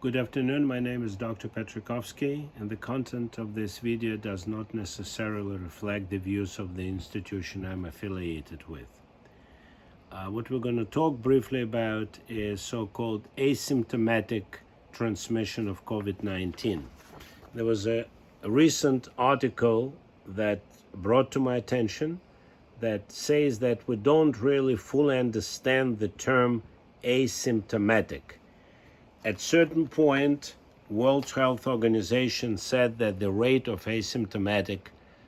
Good afternoon, my name is Dr. Petrikovsky, and the content of this video does not necessarily reflect the views of the institution I'm affiliated with. What we're going to talk briefly about is so-called asymptomatic transmission of COVID-19. There was a recent article that brought to my attention that says that we don't really fully understand the term asymptomatic. At certain point, World Health Organization said that the rate of asymptomatic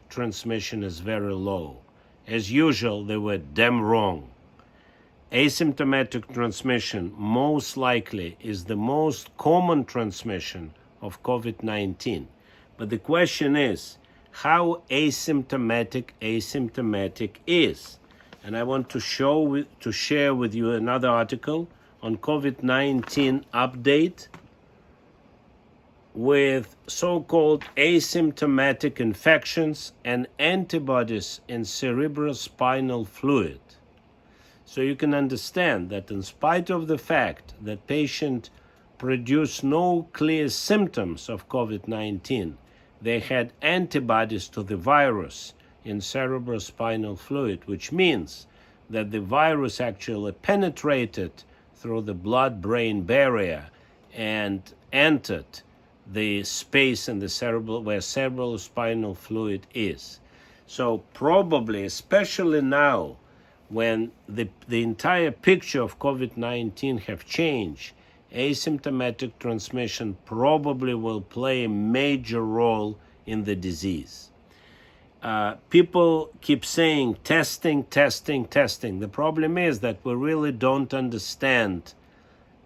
transmission is very low. As usual, they were damn wrong. Asymptomatic transmission most likely is the most common transmission of COVID-19. But the question is, how asymptomatic is? And I want to share with you another article on COVID-19 update with so-called asymptomatic infections and antibodies in cerebrospinal fluid. So you can understand that in spite of the fact that patient produced no clear symptoms of COVID-19, they had antibodies to the virus in cerebrospinal fluid, which means that the virus actually penetrated through the blood-brain barrier and entered the space in the cerebral where cerebrospinal fluid is. So probably, especially now, when the entire picture of COVID-19 have changed, asymptomatic transmission probably will play a major role in the disease. People keep saying testing. The problem is that we really don't understand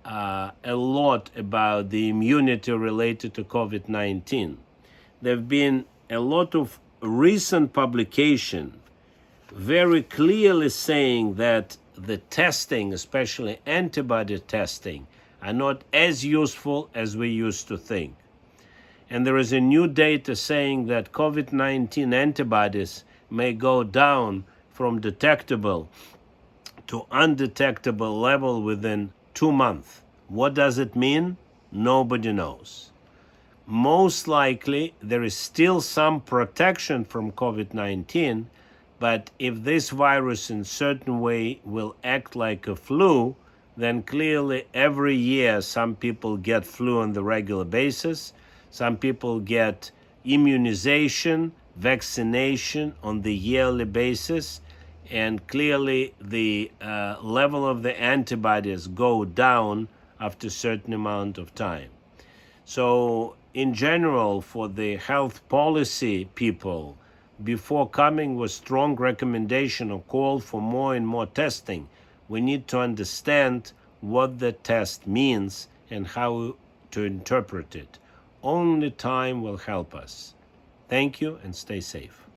a lot about the immunity related to COVID-19. There have been a lot of recent publication very clearly saying that the testing, especially antibody testing, are not as useful as we used to think. And there is a new data saying that COVID-19 antibodies may go down from detectable to undetectable level within 2 months. What does it mean? Nobody knows. Most likely, there is still some protection from COVID-19, but if this virus in certain way will act like a flu, then clearly every year some people get flu on the regular basis. Some people get immunization, vaccination on the yearly basis, and clearly the level of the antibodies go down after a certain amount of time. So in general, for the health policy people, before coming with strong recommendation or call for more and more testing, we need to understand what the test means and how to interpret it. Only time will help us. Thank you and stay safe.